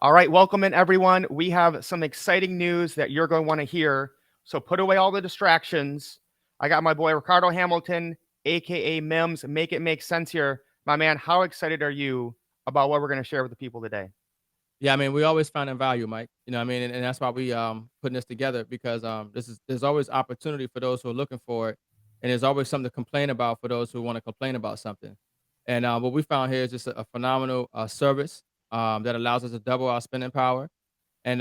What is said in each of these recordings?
All right, welcome in everyone. We have some exciting news that you're going to want to hear. So put away all the distractions. I got my boy Ricardo Hamilton, aka Mims. Make it make sense here. My man, how excited are you about what we're going to share with the people today? Yeah, I mean, we always find in value, Mike. You know what I mean? And that's why we putting this together because there's always opportunity for those who are looking for it. And there's always something to complain about for those who want to complain about something. And what we found here is just a phenomenal service that allows us to double our spending power and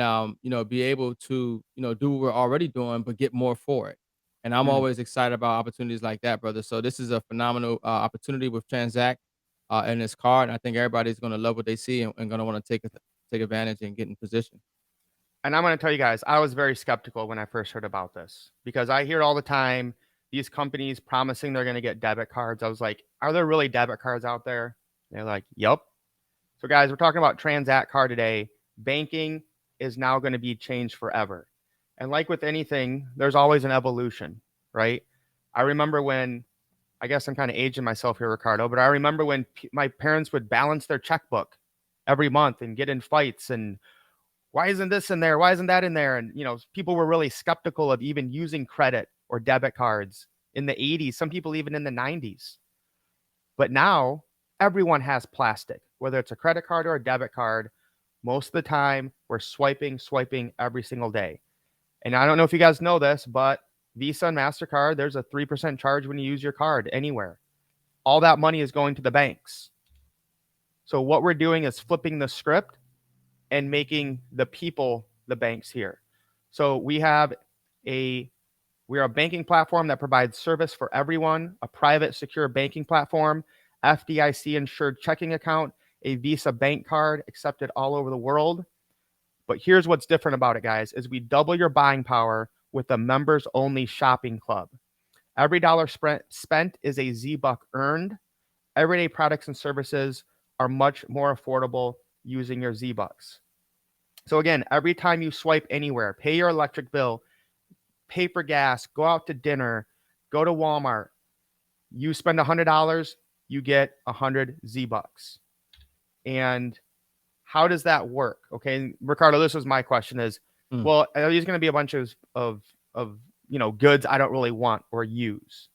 be able to, do what we're already doing, but get more for it. And I'm Mm. always excited about opportunities like that, brother. So this is a phenomenal opportunity with Tranzact and this card. And I think everybody's going to love what they see and going to want to take advantage and get in position. And I'm going to tell you guys, I was very skeptical when I first heard about this because I hear all the time these companies promising they're going to get debit cards. I was like, are there really debit cards out there? They're like, yep. So guys, we're talking about TranzactCard today. Banking is now going to be changed forever. And like with anything, there's always an evolution, right? I remember when, I guess I'm kind of aging myself here, Ricardo, but I remember when my parents would balance their checkbook every month and get in fights and why isn't this in there? Why isn't that in there? And, people were really skeptical of even using credit or debit cards in the 80s, some people even in the 90s. But now everyone has plastic, whether it's a credit card or a debit card. Most of the time, we're swiping every single day. And I don't know if you guys know this, but Visa and MasterCard, there's a 3% charge when you use your card anywhere. All that money is going to the banks. So what we're doing is flipping the script and making the people the banks here. So we are a banking platform that provides service for everyone, a private, secure banking platform, FDIC insured checking account, a Visa bank card accepted all over the world. But here's what's different about it, guys, is we double your buying power with a members only shopping club. Every dollar spent is a 𝗍 earned. Everyday products and services are much more affordable using your 𝗍. So again, every time you swipe anywhere, pay your electric bill, pay for gas, go out to dinner, go to Walmart, you spend $100, you get 100 𝗍. And how does that work? Okay, Ricardo, this was my question is, well, are these going to be a bunch of goods I don't really want or use?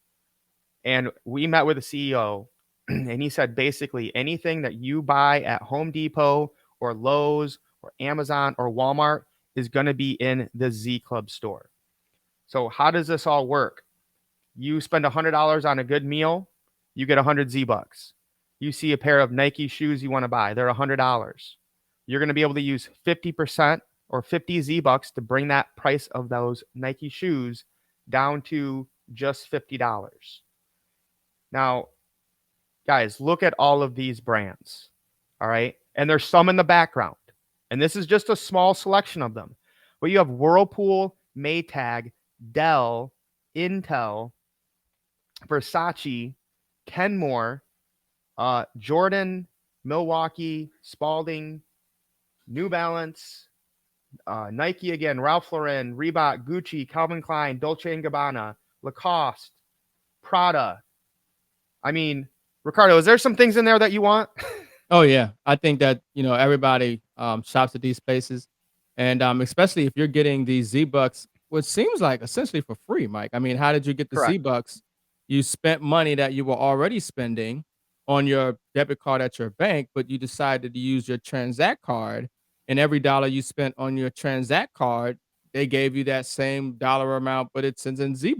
And we met with the CEO and he said basically anything that you buy at Home Depot or Lowe's or Amazon or Walmart is going to be in the 𝗍 Club store. So how does this all work? You spend $100 on a good meal, you get 100 𝗍. You see a pair of Nike shoes you want to buy, they're $100. You're going to be able to use 50% or 50 𝗍 to bring that price of those Nike shoes down to just $50. Now, guys, look at all of these brands, all right? And there's some in the background. And this is just a small selection of them. But you have Whirlpool, Maytag, Dell, Intel, 𝗙𝗏𝘀, Kenmore, Jordan, Milwaukee, Spalding, New Balance, Nike again, Ralph Lauren, Reebok, Gucci, Calvin Klein, Dolce & Gabbana, Lacoste, Prada. I mean, Ricardo, is there some things in there that you want? Oh yeah, I think that everybody shops at these places, and especially if you're getting these 𝗍, which seems like essentially for free, Mike. I mean, how did you get the Correct. 𝗍? You spent money that you were already spending on your debit card at your bank, but you decided to use your Tranzact card, and every dollar you spent on your Tranzact card, they gave you that same dollar amount, but it's in 𝗍.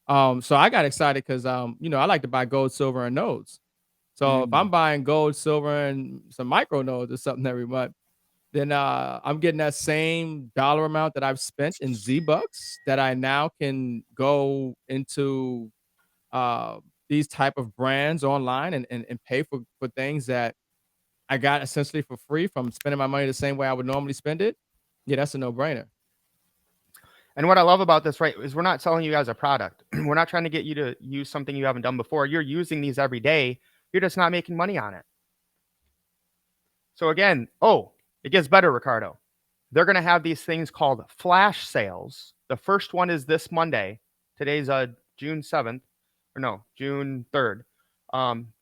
So I got excited because I like to buy gold, silver, and nodes. So if I'm buying gold, silver, and some micro nodes or something every month, then I'm getting that same dollar amount that I've spent in 𝗍 that I now can go into these type of brands online and pay for things that I got essentially for free from spending my money the same way I would normally spend it. Yeah, that's a no-brainer. And what I love about this, right, is we're not selling you guys a product. We're not trying to get you to use something you haven't done before. You're using these every day. You're just not making money on it. So again, it gets better, Ricardo. They're going to have these things called flash sales. The first one is this Monday. Today's June 7th, or no, June 3rd.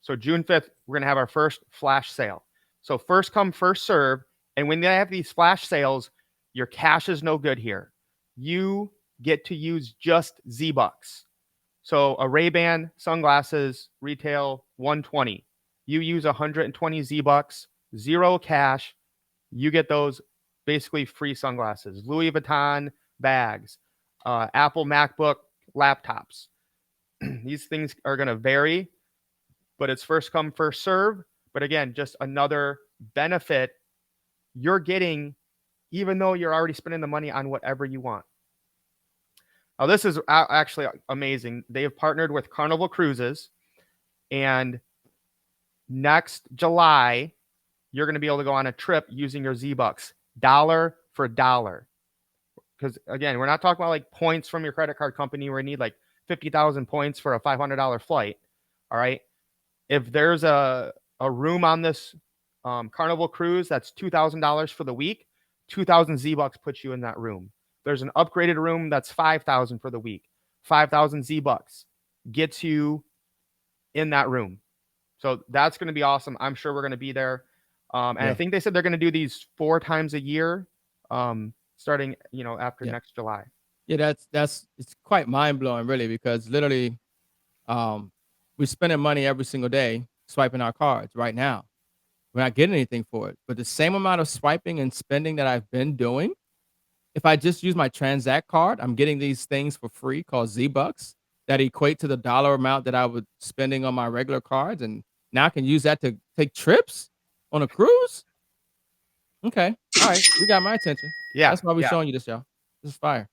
So June 5th, we're going to have our first flash sale. So first come, first serve. And when they have these flash sales, your cash is no good here. You get to use just Z-Bucks. So a Ray-Ban sunglasses retail $120. You use 120 Z-Bucks, zero cash. You get those basically free sunglasses. Louis Vuitton bags, Apple MacBook laptops. These things are going to vary, but it's first come, first serve. But again, just another benefit you're getting, even though you're already spending the money on whatever you want. Now, this is actually amazing. They have partnered with Carnival Cruises, and next July, you're going to be able to go on a trip using your Z-Bucks, dollar for dollar. Because again, we're not talking about like points from your credit card company where you need like 50,000 points for a $500 flight. All right. If there's a room on this Carnival cruise that's $2,000 for the week, 2,000 Z-Bucks puts you in that room. There's an upgraded room that's 5,000 for the week. 5,000 Z-Bucks gets you in that room. So that's going to be awesome. I'm sure we're going to be there. And I think they said they're going to do these 4 times a year, starting, after next July. Yeah, it's quite mind blowing, really, because literally, we're spending money every single day swiping our cards right now. We're not getting anything for it, but the same amount of swiping and spending that I've been doing, if I just use my Tranzact card, I'm getting these things for free called Z-Bucks that equate to the dollar amount that I was spending on my regular cards, and now I can use that to take trips on a cruise. Okay, all right, you got my attention. Yeah, that's why we're showing you this, y'all. This is fire.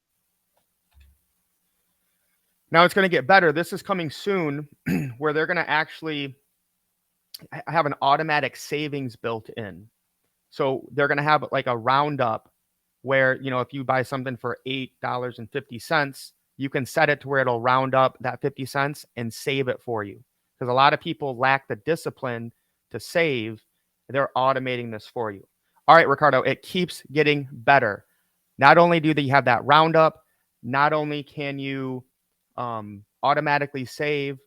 Now it's going to get better. This is coming soon, where they're going to actually have an automatic savings built in. So they're going to have like a roundup where, if you buy something for $8.50, you can set it to where it'll round up that 50 cents and save it for you. Because a lot of people lack the discipline to save. They're automating this for you. All right, Ricardo, it keeps getting better. Not only do they have that roundup, not only can you automatically save,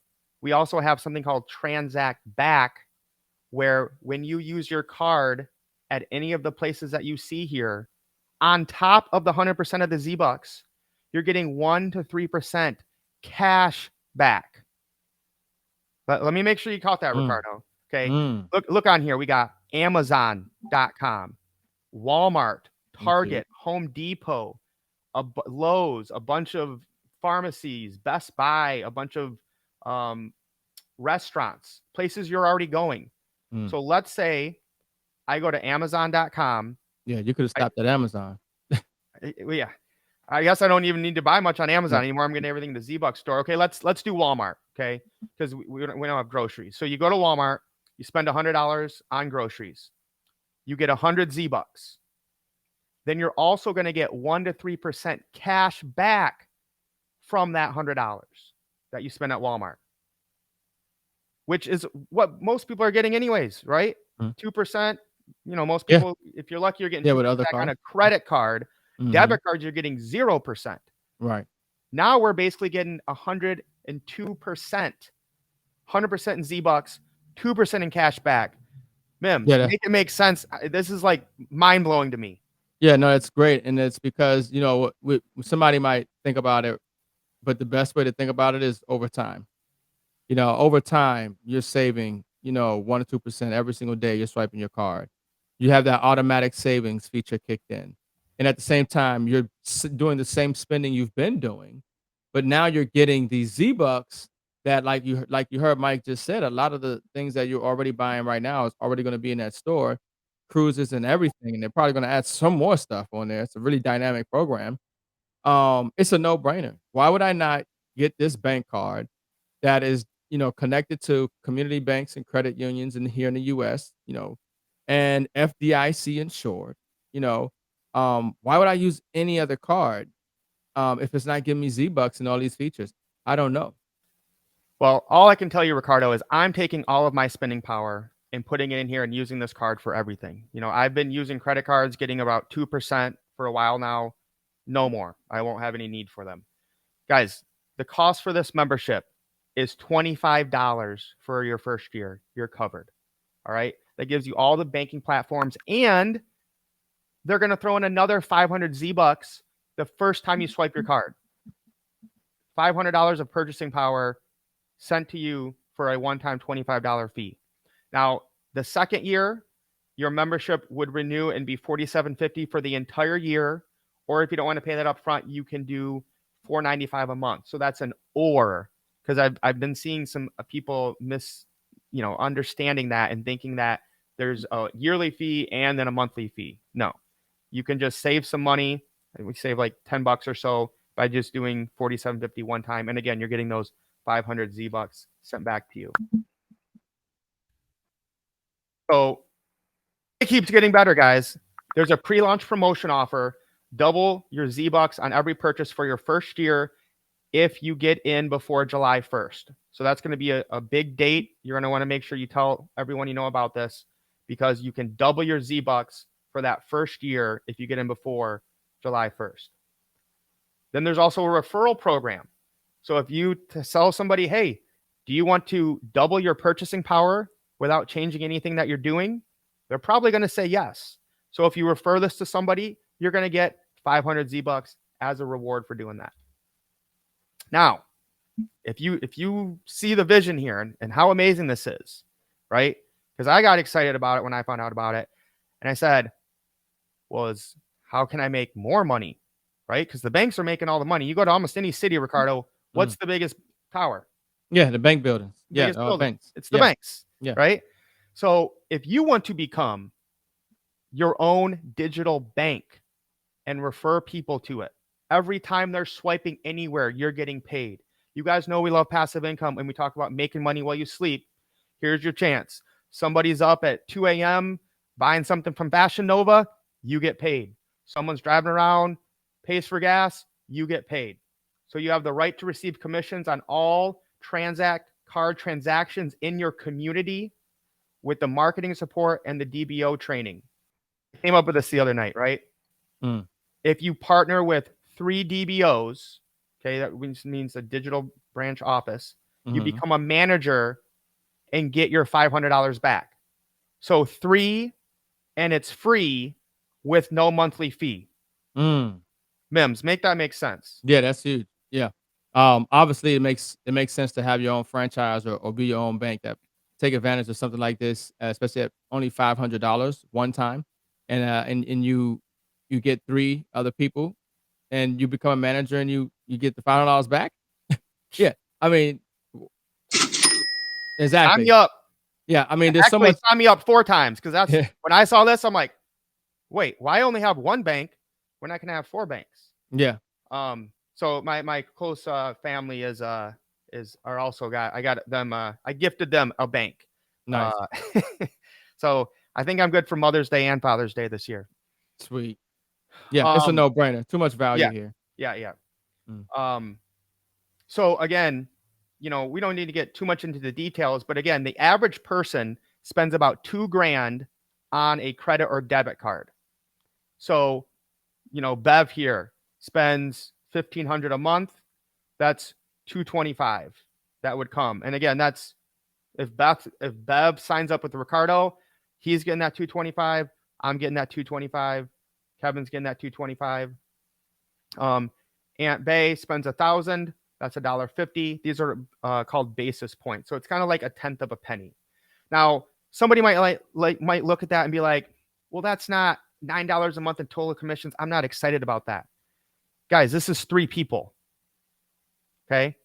we also have something called Tranzact Back, where when you use your card at any of the places that you see here, on top of the 100% of the Z-Bucks, you're getting 1 to 3% cash back. But let me make sure you caught that, Ricardo. Okay. Look on here. We got Amazon.com, Walmart, Target, Home Depot, Lowe's, a bunch of pharmacies, Best Buy, a bunch of restaurants, places you're already going. So let's say I go to Amazon.com. Yeah, you could have stopped at Amazon. Yeah. I guess I don't even need to buy much on Amazon anymore. I'm getting everything in the Z-Bucks store. Okay, let's do Walmart, okay? Because we don't have groceries. So you go to Walmart, you spend $100 on groceries. You get 100 Z-Bucks. Then you're also going to get 1 to 3% cash back from that $100 that you spend at Walmart, which is what most people are getting anyways, right? 2%. Most people, if you're lucky, you're getting 2% on a credit card. Debit cards, you're getting 0%. Right. Now we're basically getting 102%. 100% in Z-Bucks, 2% in cash back. Mim, make it make sense. This is like mind-blowing to me. Yeah, no, it's great. And it's because, somebody might think about it, but the best way to think about it is over time. Over time, you're saving, 1 or 2% every single day you're swiping your card. You have that automatic savings feature kicked in. And at the same time, you're doing the same spending you've been doing, but now you're getting these Z-Bucks that, like you heard Mike just said, a lot of the things that you're already buying right now is already going to be in that store, cruises and everything, and they're probably going to add some more stuff on there. It's a really dynamic program. It's a no-brainer. Why would I not get this bank card that is, connected to community banks and credit unions here in the U.S., and FDIC insured, why would I use any other card if it's not giving me Z-Bucks and all these features? I don't know. Well, all I can tell you, Ricardo, is I'm taking all of my spending power and putting it in here and using this card for everything. I've been using credit cards, getting about 2% for a while now. No more. I won't have any need for them. Guys, the cost for this membership is $25 for your first year. You're covered. All right. That gives you all the banking platforms and they're going to throw in another 500 𝗍 the first time you swipe your card. $500 of purchasing power sent to you for a one-time $25 fee. Now, the second year, your membership would renew and be $47.50 for the entire year. Or if you don't want to pay that up front, you can do $4.95 a month. So that's an or, because I've been seeing some people understanding that and thinking that there's a yearly fee and then a monthly fee. No, you can just save some money. We save like $10 or so by just doing $47.50 one time. And again, you're getting those 500 𝗍 sent back to you. So it keeps getting better, guys. There's a pre-launch promotion offer. Double your 𝗍 on every purchase for your first year if you get in before July 1st. So that's going to be a big date. You're going to want to make sure you tell everyone you know about this, because you can double your 𝗍 for that first year if you get in before July 1st. Then there's also a referral program. So if you tell somebody, hey, do you want to double your purchasing power without changing anything that you're doing? They're probably going to say yes. So if you refer this to somebody, you're going to get 500 𝗍 as a reward for doing that. Now, if you see the vision here and how amazing this is, right? Because I got excited about it when I found out about it. And I said, how can I make more money? Right? Because the banks are making all the money. You go to almost any city, Ricardo, what's the biggest tower? Yeah, the bank buildings. Yeah, banks. It's the banks. Yeah. Right? So if you want to become your own digital bank and refer people to it, every time they're swiping anywhere, you're getting paid. You guys know we love passive income, and we talk about making money while you sleep. Here's your chance. Somebody's up at 2 a.m. buying something from Fashion Nova, you get paid. Someone's driving around, pays for gas, you get paid. So you have the right to receive commissions on all TranzactCard transactions in your community with the marketing support and the DBO training. I came up with this the other night, right? If you partner with 3 DBOs, okay, that means a digital branch office, you become a manager and get your $500 back. So 3, and it's free with no monthly fee. Mims, make that make sense. Yeah, that's huge. Yeah. Obviously it makes sense to have your own franchise or be your own bank that take advantage of something like this, especially at only $500 one time. And you get 3 other people and you become a manager and you get the $500 back. Yeah. I mean, exactly. Sign me up. Yeah. I mean, there's so much. Sign me up 4 times. Cause that's when I saw this, I'm like, wait, why only have 1 bank when I can have 4 banks? Yeah. So my close family are also I gifted them a bank. Nice. So I think I'm good for Mother's Day and Father's Day this year. Sweet. Yeah, it's a no-brainer. Too much value here. Yeah. So again, we don't need to get too much into the details, but again, the average person spends about $2,000 on a credit or debit card. So, Bev here spends $1,500 a month. That's $225 that would come. And again, that's if Bev signs up with Ricardo, he's getting that $225. I'm getting that $225. Kevin's getting that $225. Aunt Bay spends $1,000. That's $1.50. These are called basis points. So it's kind of like 1/10 of a penny. Now, somebody might look at that and be like, well, that's not $9 a month in total commissions. I'm not excited about that. Guys, this is 3 people. Okay.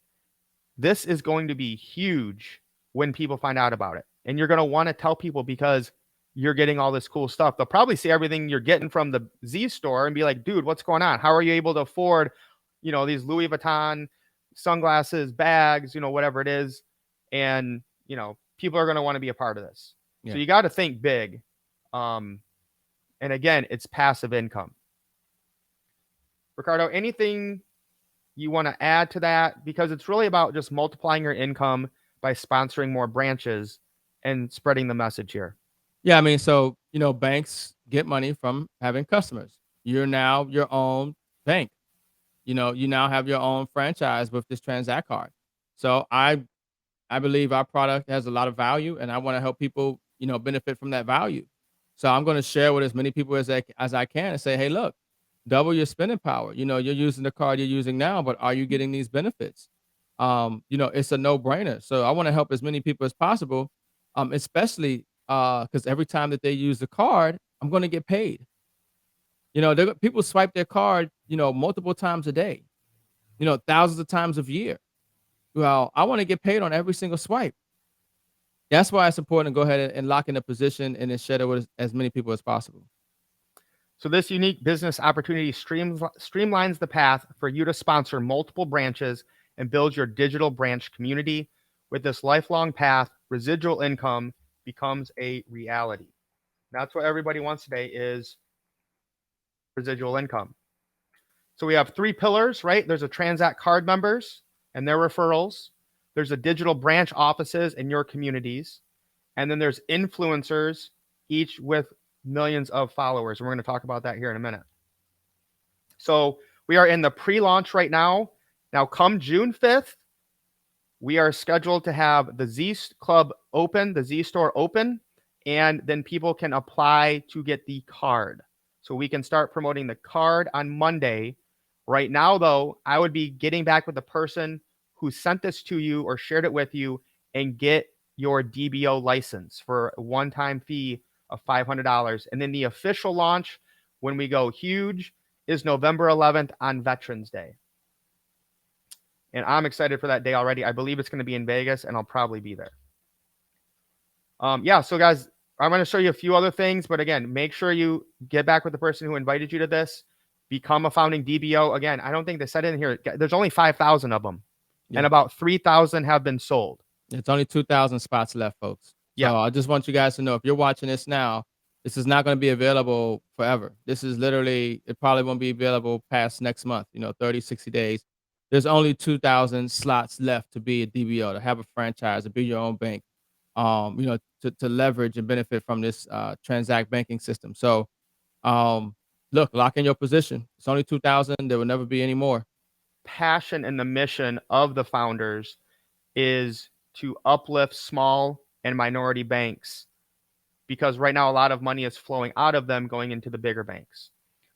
This is going to be huge when people find out about it. And you're going to want to tell people because you're getting all this cool stuff. They'll probably see everything you're getting from the Z store and be like, dude, what's going on? How are you able to afford, these Louis Vuitton sunglasses, bags, whatever it is. And, people are going to want to be a part of this. Yeah. So you got to think big. And again, it's passive income. Ricardo, anything you want to add to that? Because it's really about just multiplying your income by sponsoring more branches and spreading the message here. Yeah, I mean, so, banks get money from having customers. You're now your own bank. You now have your own franchise with this Transact card. So I believe our product has a lot of value, and I want to help people, benefit from that value. So I'm going to share with as many people as I can and say, hey, look, double your spending power. You know, you're using the card you're using now, but are you getting these benefits? You know, it's a no-brainer. So I want to help as many people as possible, especially because every time that they use the card, I'm going to get paid. You know, people swipe their card, you know, multiple times a day, you know, thousands of times a year. Well, I want to get paid on every single swipe. That's why it's important to go ahead and lock in a position and then share it with as many people as possible. So this unique business opportunity streamlines the path for you to sponsor multiple branches and build your digital branch community. With this lifelong path, residual income becomes a reality. That's what everybody wants today is residual income. So we have 3 pillars, right? There's a TranzactCard members and their referrals. There's a digital branch offices in your communities. And then there's influencers, each with millions of followers. And we're going to talk about that here in a minute. So we are in the pre-launch right now. Now, come June 5th, we are scheduled to have the 𝗨eci Club open, the Z Store open, and then people can apply to get the card. So we can start promoting the card on Monday. Right now, though, I would be getting back with the person who sent this to you or shared it with you and get your DBO license for a one-time fee of $500. And then the official launch, when we go huge, is November 11th on Veterans Day. And I'm excited for that day already. I believe it's going to be in Vegas, and I'll probably be there. Yeah, so guys, I'm going to show you a few other things. But again, make sure you get back with the person who invited you to this. Become a founding DBO. Again, I don't think they said in here. There's only 5,000 of them. Yeah. And about 3,000 have been sold. It's only 2,000 spots left, folks. Yeah. So I just want you guys to know, if you're watching this now, this is not going to be available forever. This is literally, it probably won't be available past next month, you know, 30, 60 days. There's only 2,000 slots left to be a DBO, to have a franchise, to be your own bank, you know, to leverage and benefit from this Tranzact banking system. So look, lock in your position. It's only 2,000. There will never be any more. Passion and the mission of the founders is to uplift small and minority banks, because right now a lot of money is flowing out of them going into the bigger banks.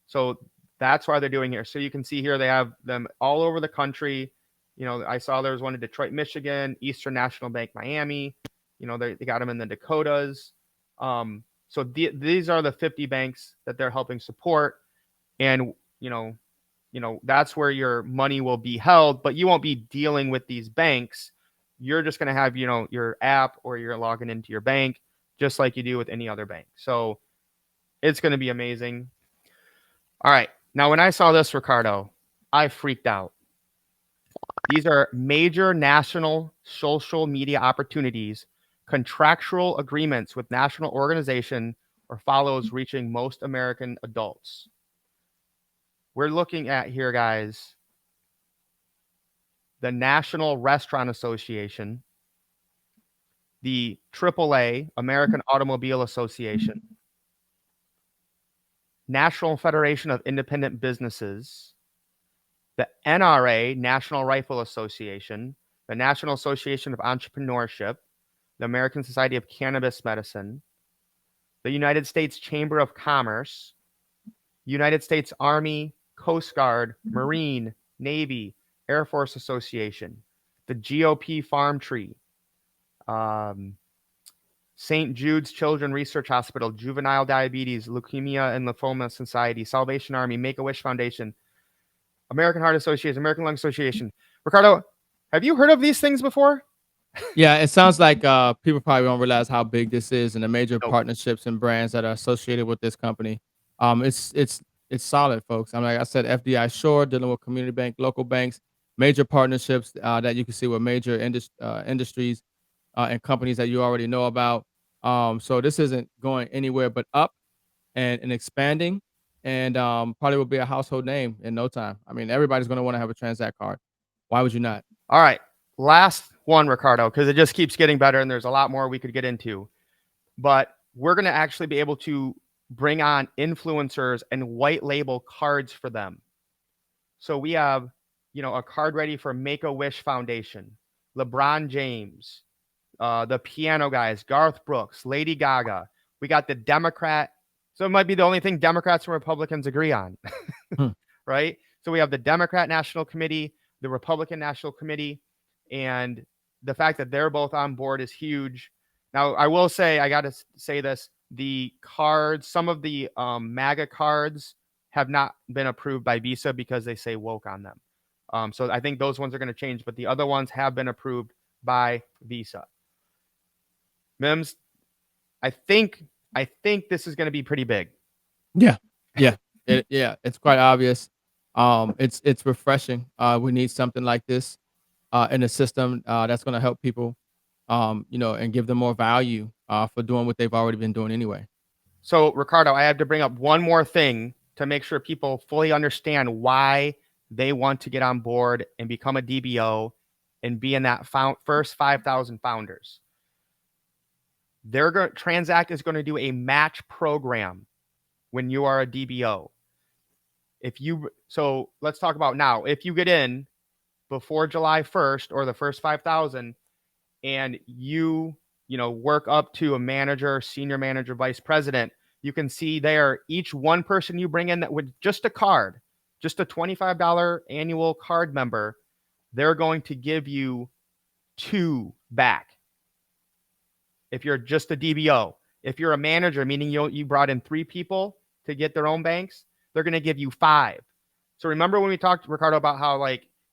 So that's why they're doing here. So you can see here they have them all over the country. You know, I saw there was one in Detroit, Michigan, Eastern National Bank, Miami. You know, they got them in the Dakotas. So these are the 50 banks that they're helping support. And, you know, that's where your money will be held, but you won't be dealing with these banks. You're just going to have, you know, your app, or you're logging into your bank just like you do with any other bank. So it's going to be amazing. All right. Now, when I saw this, Ricardo, I freaked out. These are major national social media opportunities, contractual agreements with national organization, or follows reaching most American adults. We're looking at here, guys, the National Restaurant Association, the AAA, American Automobile Association, National Federation of Independent Businesses, the NRA, National Rifle Association, the National Association of Entrepreneurship, the American Society of Cannabis Medicine, the United States Chamber of Commerce, United States Army, Coast Guard, Marine, Navy, Air Force Association, the GOP Farm Tree, St. Jude's Children's Research Hospital, Juvenile Diabetes, Leukemia and Lymphoma Society, Salvation Army, Make-A-Wish Foundation, American Heart Association, American Lung Association. Ricardo, have you heard of these things before? Yeah, it sounds like people probably don't realize how big this is and the major partnerships and brands that are associated with this company. It's solid, folks. I mean, like I said, 𝗣DI dealing with community bank, local banks, major partnerships that you can see with major industries and companies that you already know about. So this isn't going anywhere but up and expanding, and probably will be a household name in no time. I mean, everybody's going to want to have a Tranzact card. Why would you not? All right. Last one, Ricardo, because it just keeps getting better and there's a lot more we could get into. But we're going to actually be able to bring on influencers and white label cards for them. So we have, you know, a card ready for Make-A-Wish Foundation, LeBron James, the piano guys, Garth Brooks, Lady Gaga. We got the Democrat So it might be the only thing Democrats and Republicans agree on, right? So we have the Democrat National Committee, the Republican National Committee, and the fact that they're both on board is huge. Now, I will say, I got to say this, the cards, some of the MAGA cards have not been approved by Visa because they say woke on them. So I think those ones are going to change, but the other ones have been approved by Visa. Mims, I think this is going to be pretty big. Yeah, yeah, it's quite obvious. It's refreshing. We need something like this in the system that's going to help people, and give them more value for doing what they've already been doing anyway. So, Ricardo, I have to bring up one more thing to make sure people fully understand why they want to get on board and become a DBO and be in that first 5,000 founders. Tranzact is going to do a match program when you are a DBO. So let's talk about now. If you get in before July 1st or the first 5,000 and you work up to a manager, senior manager, vice president, you can see there each one person you bring in that with just a card, just a $25 annual card member, they're going to give you 2 back. If you're just a DBO, if you're a manager, meaning you brought in 3 people to get their own banks, they're going to give you 5. So remember when we talked, Ricardo, about how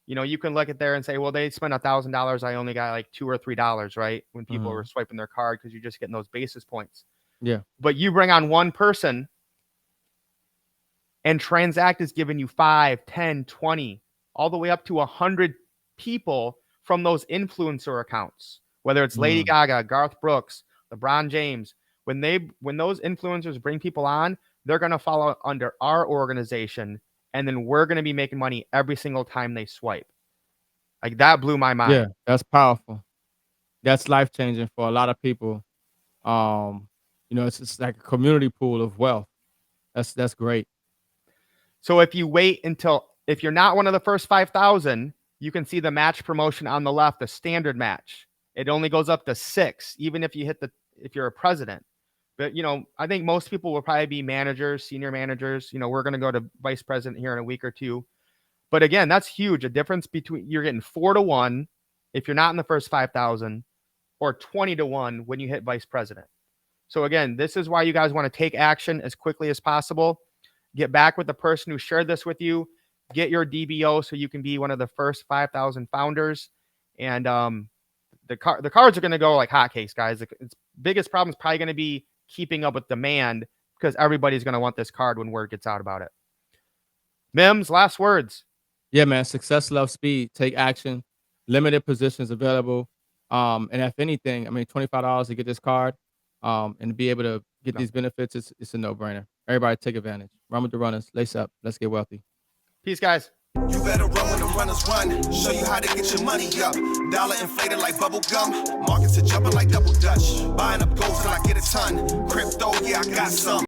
you can look at there and say, well, they spent $1,000. I only got $2 or $3, right? When people were swiping their card because you're just getting those basis points. Yeah. But you bring on one person and Tranzact is giving you 5, 10, 20, all the way up to 100 people from those influencer accounts, whether it's Lady Gaga, Garth Brooks, LeBron James. When those influencers bring people on, they're going to follow under our organization, and then we're going to be making money every single time they swipe. Like, that blew my mind. Yeah, that's powerful. That's life-changing for a lot of people. It's like a community pool of wealth. That's great. So if you wait if you're not one of the first 5,000, you can see the match promotion on the left, the standard match. It only goes up to 6, even if you're a president. But, I think most people will probably be managers, senior managers. We're going to go to vice president here in a week or two. But again, that's huge. A difference between you're getting 4-to-1 if you're not in the first 5,000 or 20-to-1 when you hit vice president. So again, this is why you guys want to take action as quickly as possible. Get back with the person who shared this with you. Get your DBO so you can be one of the first 5,000 founders. And the cards are going to go like hotcakes, guys. Its biggest problem is probably going to be keeping up with demand because everybody's going to want this card when word gets out about it. Mims, last words. Yeah, man. Success loves speed. Take action. Limited positions available. And if anything, $25 to get this card and be able to get these benefits, it's a no-brainer. Everybody take advantage. Run with the runners. Lace up. Let's get wealthy. Peace, guys. You better run when the runners run. Show you how to get your money up. Dollar inflated like bubble gum. Markets are jumping like double dutch. Buying up gold till I get a ton. Crypto, yeah, I got some.